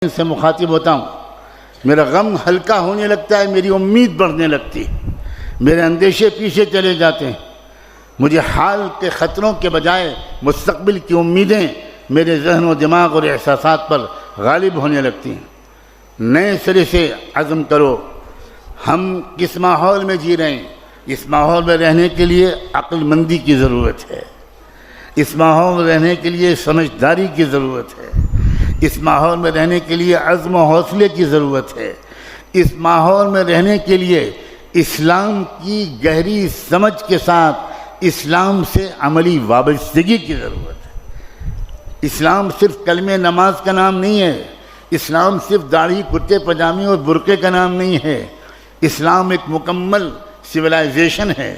سے مخاطب ہوتا ہوں، میرا غم ہلکا ہونے لگتا ہے، میری امید بڑھنے لگتی ہے، میرے اندیشے پیچھے چلے جاتے ہیں، مجھے حال کے خطروں کے بجائے مستقبل کی امیدیں میرے ذہن و دماغ اور احساسات پر غالب ہونے لگتی ہیں۔ نئے سرے سے عزم کرو، ہم کس ماحول میں جی رہے ہیں، اس ماحول میں رہنے کے لیے عقل مندی کی ضرورت ہے، اس ماحول میں رہنے کے لیے سمجھداری کی ضرورت ہے، اس ماحول میں رہنے کے لیے عزم و حوصلے کی ضرورت ہے، اس ماحول میں رہنے کے لیے اسلام کی گہری سمجھ کے ساتھ اسلام سے عملی وابستگی کی ضرورت ہے۔ اسلام صرف کلمہ نماز کا نام نہیں ہے، اسلام صرف داڑھی کرتے پجامے اور برقعے کا نام نہیں ہے، اسلام ایک مکمل سویلائزیشن ہے،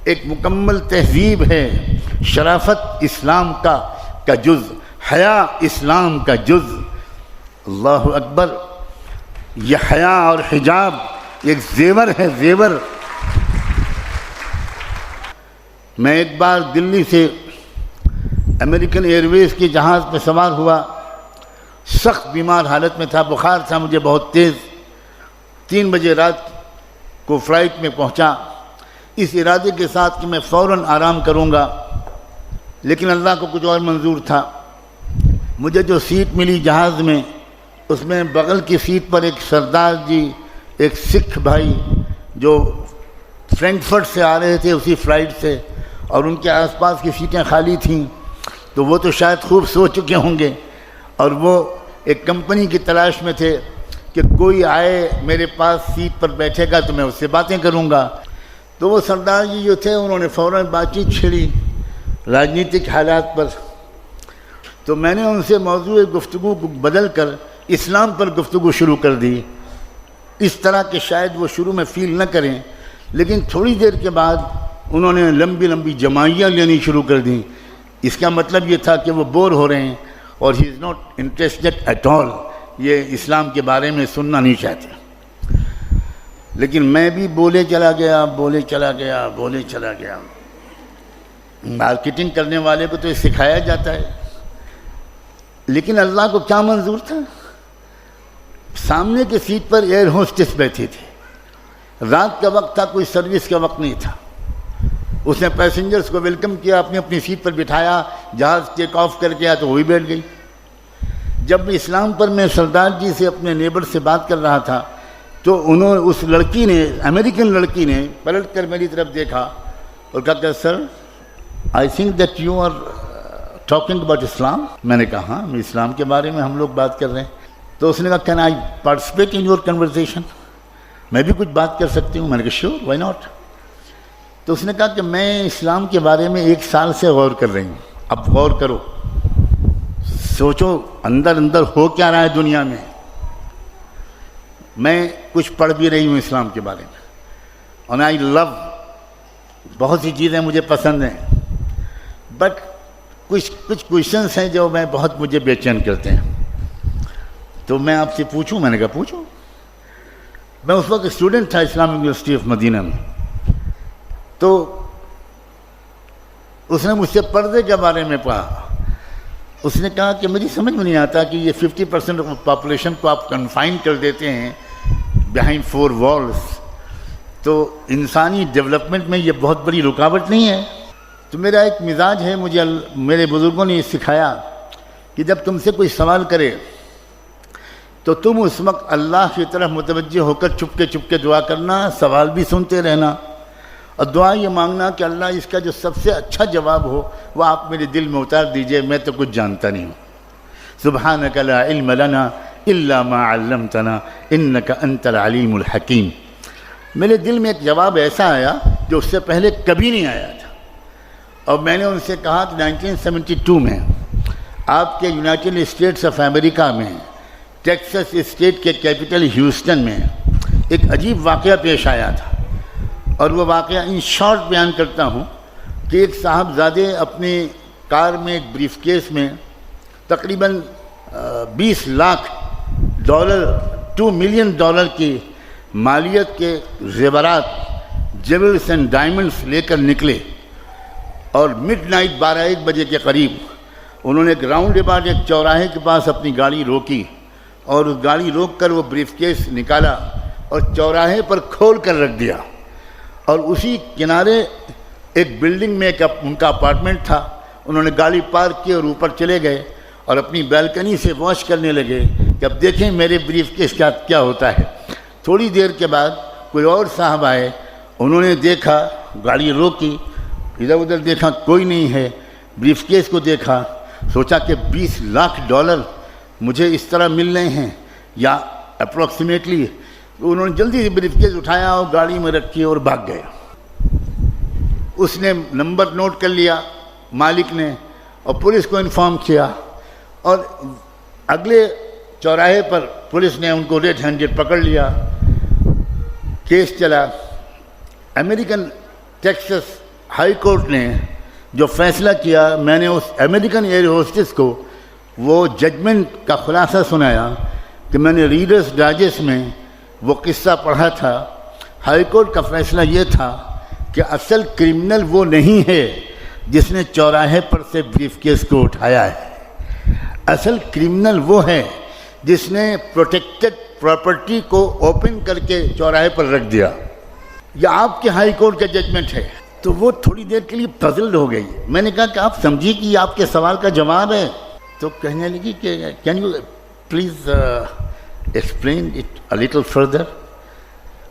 ایک مکمل تہذیب ہے۔ شرافت اسلام کا جز، حیا اسلام کا جز۔ اللہ اکبر! یہ حیا اور حجاب ایک زیور ہے، زیور۔ میں ایک بار دلی سے امریکن ایئر ویز کے جہاز پہ سوار ہوا، سخت بیمار حالت میں تھا، بخار تھا مجھے بہت تیز۔ 3 بجے رات کو فلائٹ میں پہنچا، اس ارادے کے ساتھ کہ میں فوراً آرام کروں گا، لیکن اللہ کو کچھ اور منظور تھا۔ مجھے جو سیٹ ملی جہاز میں، اس میں بغل کی سیٹ پر ایک سردار جی، ایک سکھ بھائی جو فرینکفرٹ سے آ رہے تھے اسی فلائٹ سے، اور ان کے آس پاس کی سیٹیں خالی تھیں، تو وہ تو شاید خوب سو چکے ہوں گے، اور وہ ایک کمپنی کی تلاش میں تھے کہ کوئی آئے میرے پاس سیٹ پر بیٹھے گا تو میں اس سے باتیں کروں گا۔ تو وہ سردار جی جو تھے انہوں نے فوراً بات چیت چھیڑی راجنیتک حالات پر، تو میں نے ان سے موضوع گفتگو کو بدل کر اسلام پر گفتگو شروع کر دی، اس طرح کہ شاید وہ شروع میں فیل نہ کریں، لیکن تھوڑی دیر کے بعد انہوں نے لمبی لمبی جمائیاں لینی شروع کر دیں۔ اس کا مطلب یہ تھا کہ وہ بور ہو رہے ہیں اور he is not interested at all, یہ اسلام کے بارے میں سننا نہیں چاہتے۔ لیکن میں بھی بولے چلا گیا، بولے چلا گیا، بولے چلا گیا۔ مارکیٹنگ کرنے والے کو تو یہ سکھایا جاتا ہے، لیکن اللہ کو کیا منظور تھا؟ سامنے کی سیٹ پر ایئر ہوسٹس بیٹھی تھی، رات کا وقت تھا، کوئی سروس کا وقت نہیں تھا۔ اس نے پیسنجرز کو ویلکم کیا، اپنی اپنی سیٹ پر بٹھایا، جہاز ٹیک آف کر کے آیا تو وہی بیٹھ گئی۔ جب اسلام پر میں سردار جی سے اپنے نیبر سے بات کر رہا تھا تو اس لڑکی نے، امریکن لڑکی نے پلٹ کر میری طرف دیکھا اور کہا کہ sir I think that you are talking about Islam. میں نے کہا ہاں، اسلام کے بارے میں ہم لوگ بات کر رہے ہیں۔ تو اس نے کہا can I participate in your conversation, میں بھی کچھ بات کر سکتی ہوں؟ میں نے کہا شیور، وائی ناٹ۔ تو اس نے کہا کہ میں اسلام کے بارے میں 1 سال سے غور کر رہی ہوں، اب غور کرو، سوچو اندر اندر ہو کیا رہا ہے دنیا میں۔ میں کچھ پڑھ بھی رہی ہوں اسلام کے بارے میں، اور آئی لو، بہت سی چیزیں مجھے پسند ہیں، بٹ کچھ کویشچنس ہیں جو مجھے بے چین کرتے ہیں۔ تو میں آپ سے پوچھوں؟ میں نے کہا پوچھو۔ میں اس وقت اسٹوڈنٹ تھا اسلامک یونیورسٹی آف مدینہ میں، تو اس نے مجھ سے پردے کے بارے میں پڑھا۔ اس نے کہا کہ مجھے سمجھ میں نہیں آتا کہ یہ 50% آف پاپولیشن کو آپ کنفائن کر دیتے ہیں بیہائنڈ 4 والز، تو انسانی ڈیولپمنٹ میں یہ بہت بڑی رکاوٹ نہیں ہے؟ تو میرا ایک مزاج ہے، مجھے میرے بزرگوں نے یہ سکھایا کہ جب تم سے کوئی سوال کرے تو تم اس وقت اللہ کی طرف متوجہ ہو کر چپ کے دعا کرنا، سوال بھی سنتے رہنا، اور دعا یہ مانگنا کہ اللہ اس کا جو سب سے اچھا جواب ہو وہ آپ میرے دل میں اتار دیجئے، میں تو کچھ جانتا نہیں ہوں۔ سبحانک لا علم لنا الا ما علمتنا انک انت العلیم الحکیم۔ میرے دل میں ایک جواب ایسا آیا جو اس سے پہلے کبھی نہیں آیا تھا، اور میں نے ان سے کہا کہ 1972 میں آپ کے یونائٹڈ اسٹیٹس آف امریکہ میں ٹیکسس اسٹیٹ کے کیپٹل ہیوسٹن میں ایک عجیب واقعہ پیش آیا تھا، اور وہ واقعہ ان شارٹ بیان کرتا ہوں کہ ایک صاحبزادے اپنی کار میں ایک بریف کیس میں تقریباً $20 لاکھ 2 ملین ڈالر کی مالیت کے زیورات، جیولز اینڈ ڈائمنڈز لے کر نکلے، اور مڈ نائٹ 12-1 بجے کے قریب انہوں نے ایک راؤنڈ اباؤٹ ایک چوراہے کے پاس اپنی گاڑی روکی اور اس گاڑی روک کر وہ بریف کیس نکالا اور چوراہے پر کھول کر رکھ دیا، اور اسی کنارے ایک بلڈنگ میں ان کا اپارٹمنٹ تھا. انہوں نے گاڑی پارک کی اور اوپر چلے گئے اور اپنی بیلکنی سے واچ کرنے لگے کہ اب دیکھیں میرے بریف کیس کیا ہوتا ہے. تھوڑی دیر کے بعد کوئی اور صاحب آئے، انہوں نے دیکھا، گاڑی روکی، ادھر ادھر دیکھا، کوئی نہیں ہے. بریف کیس کو دیکھا، سوچا کہ $20 لاکھ مجھے اس طرح مل رہے ہیں یا اپروکسیمیٹلی. انہوں نے جلدی سے بریف کیس اٹھایا اور گاڑی میں رکھی اور بھاگ گئے. اس نے نمبر نوٹ کر لیا مالک نے اور پولیس کو انفارم کیا، اور اگلے چوراہے پر پولیس نے ان کو ریڈ ہینڈڈ پکڑ لیا. کیس چلا. امریکن ٹیکسس ہائی کورٹ نے جو فیصلہ کیا، میں نے اس امریکن ایئر ہوسٹس کو وہ ججمنٹ کا خلاصہ سنایا کہ میں نے ریڈرز ڈائجسٹ میں وہ قصہ پڑھا تھا. ہائی کورٹ کا فیصلہ یہ تھا کہ اصل کرمنل وہ نہیں ہے جس نے چوراہے پر سے بریف کیس کو اٹھایا ہے. اصل کرمنل وہ ہے جس نے پروٹیکٹڈ پراپرٹی کو اوپن کر کے چوراہے پر رکھ دیا. یہ آپ کے ہائی کورٹ کا ججمنٹ ہے. تو وہ تھوڑی دیر کے لیے پزلڈ ہو گئی. میں نے کہا کہ آپ سمجھیے کہ یہ آپ کے سوال کا جواب ہے. تو کہنے لگی کہ can you please explain it a little further.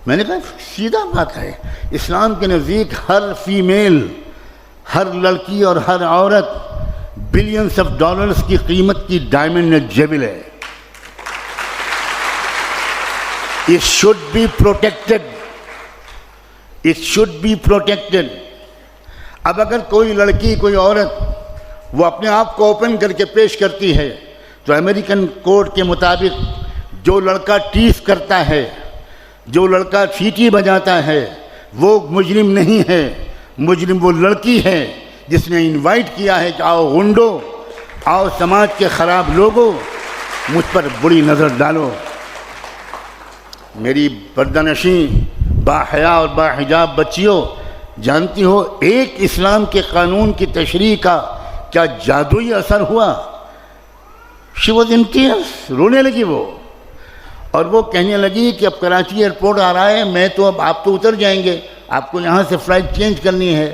میں نے کہا سیدھا بات ہے، اسلام کے نزدیک ہر فیمیل، ہر لڑکی اور ہر عورت بلینس آف ڈالرز کی قیمت کی ڈائمنڈ جیبل ہے. It should be protected. It should be protected. اب اگر کوئی لڑکی، کوئی عورت وہ اپنے آپ کو اوپن کر کے پیش کرتی ہے تو امریکن کوڈ کے مطابق جو لڑکا ٹیس کرتا ہے، جو لڑکا سیٹی بجاتا ہے، وہ مجرم نہیں ہے. مجرم وہ لڑکی ہے جس نے انوائٹ کیا ہے کہ آؤ غنڈو، آؤ سماج کے خراب لوگوں، مجھ پر بری نظر ڈالو. میری پردہ نشین باحیا اور باحجاب بچیوں، جانتی ہو ایک اسلام کے قانون کی تشریح کا کیا جادوئی اثر ہوا؟ شی واز ان ٹیئرس، رونے لگی وہ، اور وہ کہنے لگی کہ اب کراچی ایئرپورٹ آ رہا ہے، میں تو اب آپ تو اتر جائیں گے، آپ کو یہاں سے فلائٹ چینج کرنی ہے.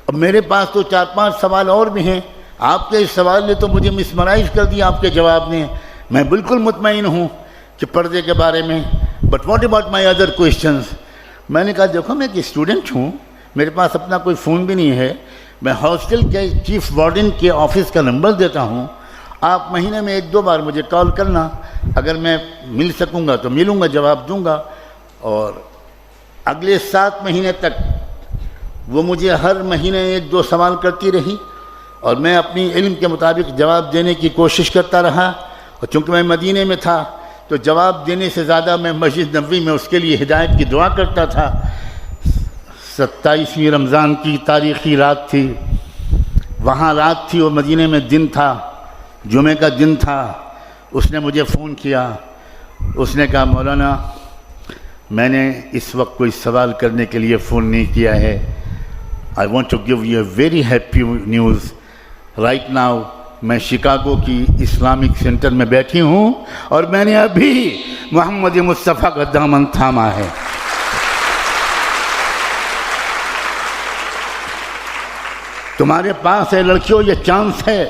اب میرے پاس تو 4-5 سوال اور بھی ہیں. آپ کے اس سوال نے تو مجھے مسمرائز کر دیا، آپ کے جواب نے. میں بالکل مطمئن ہوں کہ پردے کے بارے میں، but what about my other questions. میں نے کہا دیکھو میں ایک اسٹوڈنٹ ہوں، میرے پاس اپنا کوئی فون بھی نہیں ہے، میں ہاسٹل کے چیف وارڈن کے آفس کا نمبر دیتا ہوں، آپ مہینے میں 1-2 بار مجھے کال کرنا، اگر میں مل سکوں گا تو ملوں گا، جواب دوں گا. اور اگلے 7 مہینے تک وہ مجھے ہر مہینے 1-2 سوال کرتی رہی، اور میں اپنی علم کے مطابق جواب دینے کی کوشش کرتا رہا. اور چونکہ میں مدینے میں تھا تو جواب دینے سے زیادہ میں مسجد نبوی میں اس کے لیے ہدایت کی دعا کرتا تھا. 27ویں رمضان کی تاریخی رات تھی، وہاں رات تھی اور مدینے میں دن تھا، جمعے کا دن تھا. اس نے مجھے فون کیا، اس نے کہا مولانا میں نے اس وقت کوئی سوال کرنے کے لیے فون نہیں کیا ہے. I want to give you a very happy news. Right now میں شکاگو کی اسلامک سینٹر میں بیٹھی ہوں اور میں نے ابھی محمد مصطفیٰ کا دامن تھاما ہے. تمہارے پاس ہے لڑکیوں یہ چانس ہے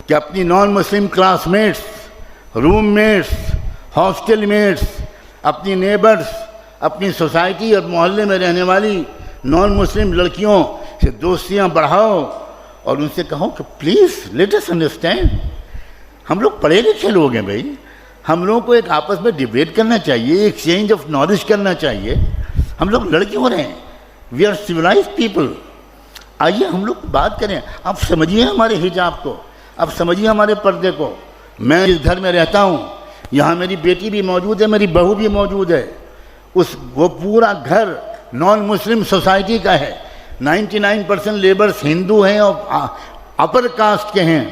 کہ اپنی نان مسلم کلاس میٹس، روم میٹس، ہاسٹل میٹس، اپنی نیبرز، اپنی سوسائٹی اور محلے میں رہنے والی نان مسلم لڑکیوں سے دوستیاں بڑھاؤ اور ان سے کہو کہ پلیز لیٹ اس انڈرسٹینڈ. ہم لوگ پڑھے لکھے لوگ ہیں بھائی، ہم لوگوں کو ایک آپس میں ڈیبیٹ کرنا چاہیے، ایکسچینج آف نالج کرنا چاہیے. ہم لوگ لڑکے ہو رہے ہیں، وی آر سویلائزڈ پیپل. آئیے ہم لوگ بات کریں. آپ سمجھیے ہمارے حجاب کو، آپ سمجھیے ہمارے پردے کو. میں جس گھر میں رہتا ہوں یہاں میری بیٹی بھی موجود ہے، میری بہو بھی موجود ہے. وہ پورا گھر نان مسلم سوسائٹی کا ہے. 99% لیبرز ہندو ہیں اور اپر کاسٹ کے ہیں.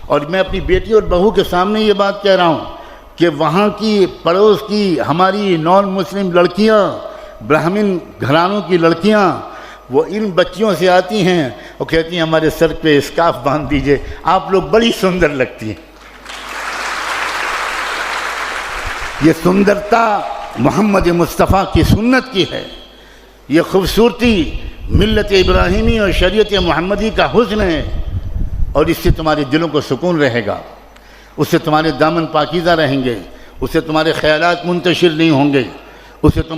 اور میں اپنی بیٹی اور بہو کے سامنے یہ بات کہہ رہا ہوں کہ وہاں کی پڑوس کی ہماری نان مسلم لڑکیاں، برہمن گھرانوں کی لڑکیاں، وہ ان بچیوں سے آتی ہیں اور کہتی ہیں ہمارے سر پہ اسکارف باندھ دیجئے، آپ لوگ بڑی سندر لگتی ہیں. یہ سندرتا محمد مصطفیٰ کی سنت کی ہے، یہ خوبصورتی ملت ابراہیمی اور شریعت محمدی کا حسن ہے، اور اس سے تمہارے دلوں کو سکون رہے گا، اس سے تمہارے دامن پاکیزہ رہیں گے، اس سے تمہارے خیالات منتشر نہیں ہوں گے، اس سے تم